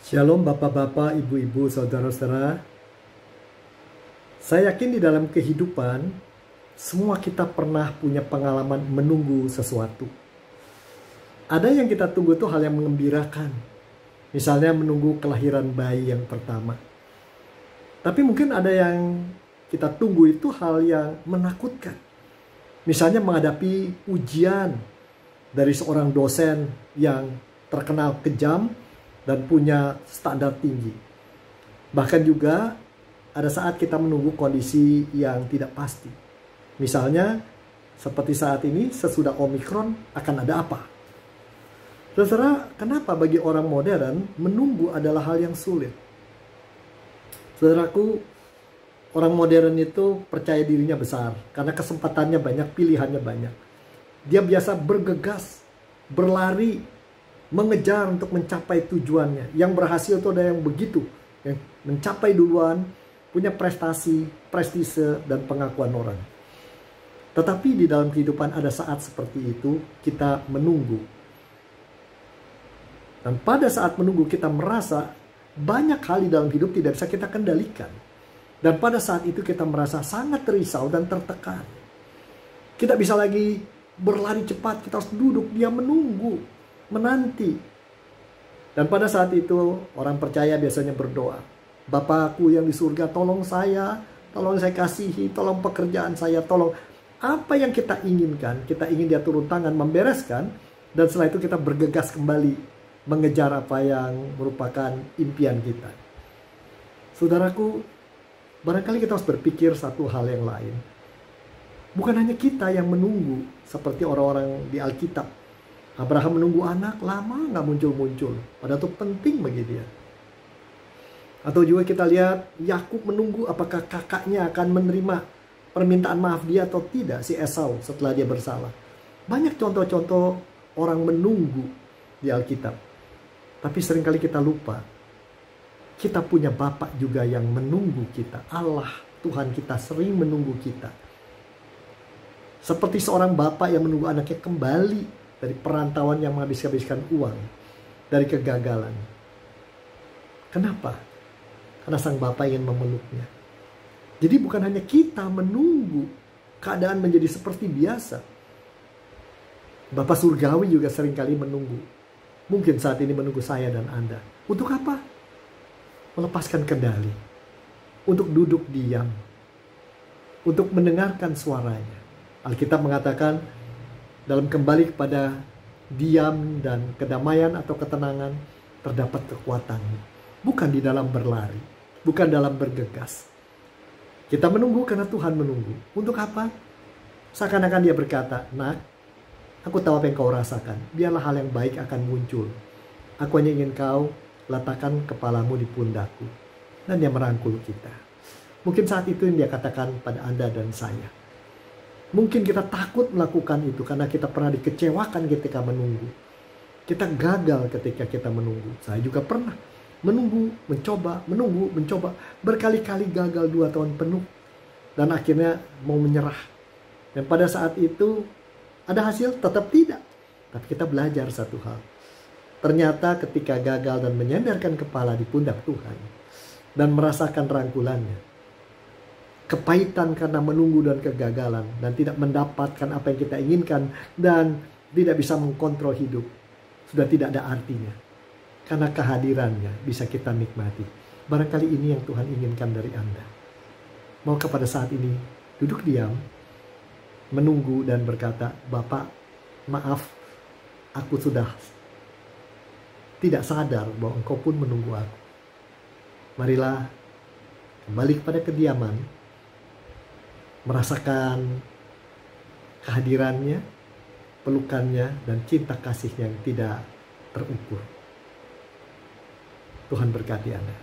Shalom Bapak-Bapak, Ibu-Ibu, Saudara-saudara. Saya yakin di dalam kehidupan, semua kita pernah punya pengalaman menunggu sesuatu. Ada yang kita tunggu itu hal yang mengembirakan. Misalnya menunggu kelahiran bayi yang pertama. Tapi mungkin ada yang kita tunggu itu hal yang menakutkan. Misalnya menghadapi ujian dari seorang dosen yang terkenal kejam dan punya standar tinggi. Bahkan juga ada saat kita menunggu kondisi yang tidak pasti. Misalnya seperti saat ini sesudah Omikron akan ada apa? Saudara, kenapa bagi orang modern menunggu adalah hal yang sulit? Saudaraku, orang modern itu percaya dirinya besar karena kesempatannya banyak, pilihannya banyak. Dia biasa bergegas, berlari, mengejar untuk mencapai tujuannya. Yang berhasil itu ada yang begitu, yang mencapai duluan, punya prestasi, prestise, dan pengakuan orang. Tetapi di dalam kehidupan ada saat seperti itu, kita menunggu. Dan pada saat menunggu kita merasa banyak hal di dalam hidup tidak bisa kita kendalikan. Dan pada saat itu kita merasa sangat risau dan tertekan. Kita bisa lagi berlari cepat, kita harus duduk, dia menunggu, menanti. Dan pada saat itu orang percaya biasanya berdoa, Bapakku yang di surga, tolong saya kasihi, tolong pekerjaan saya, tolong. Apa yang kita inginkan, kita ingin dia turun tangan membereskan, dan setelah itu kita bergegas kembali mengejar apa yang merupakan impian kita. Saudaraku, barangkali kita harus berpikir satu hal yang lain. Bukan hanya kita yang menunggu seperti orang-orang di Alkitab. Abraham menunggu anak lama nggak muncul-muncul. Padahal itu penting bagi dia. Atau juga kita lihat Yakub menunggu apakah kakaknya akan menerima permintaan maaf dia atau tidak, si Esau, setelah dia bersalah. Banyak contoh-contoh orang menunggu di Alkitab. Tapi seringkali kita lupa. Kita punya Bapak juga yang menunggu kita. Allah, Tuhan kita sering menunggu kita. Seperti seorang bapak yang menunggu anaknya kembali dari perantauan yang menghabis-habiskan uang, dari kegagalan. Kenapa? Karena sang bapak ingin memeluknya. Jadi bukan hanya kita menunggu keadaan menjadi seperti biasa. Bapak surgawi juga seringkali menunggu. Mungkin saat ini menunggu saya dan Anda. Untuk apa? Melepaskan kendali. Untuk duduk diam. Untuk mendengarkan suaranya. Alkitab mengatakan dalam kembali kepada diam dan kedamaian atau ketenangan terdapat kekuatan. Bukan di dalam berlari. Bukan dalam bergegas. Kita menunggu karena Tuhan menunggu. Untuk apa? Seakan-akan dia berkata, Nak, aku tahu apa yang kau rasakan. Biarlah hal yang baik akan muncul. Aku hanya ingin kau letakkan kepalamu di pundakku. Dan dia merangkul kita. Mungkin saat itu yang dia katakan pada Anda dan saya. Mungkin kita takut melakukan itu karena kita pernah dikecewakan ketika menunggu. Kita gagal ketika kita menunggu. Saya juga pernah menunggu, mencoba. Berkali-kali gagal 2 tahun penuh. Dan akhirnya mau menyerah. Dan pada saat itu ada hasil? Tetap tidak. Tapi kita belajar satu hal. Ternyata ketika gagal dan menyandarkan kepala di pundak Tuhan. Dan merasakan rangkulannya. Kepahitan karena menunggu dan kegagalan. Dan tidak mendapatkan apa yang kita inginkan. Dan tidak bisa mengkontrol hidup. Sudah tidak ada artinya. Karena kehadirannya bisa kita nikmati. Barangkali ini yang Tuhan inginkan dari Anda. Mau kepada saat ini duduk diam. Menunggu dan berkata, Bapak, maaf, aku sudah tidak sadar bahwa Engkau pun menunggu aku. Marilah kembali kepada kediaman, merasakan kehadirannya, pelukannya, dan cinta kasihnya yang tidak terukur. Tuhan berkati Anda.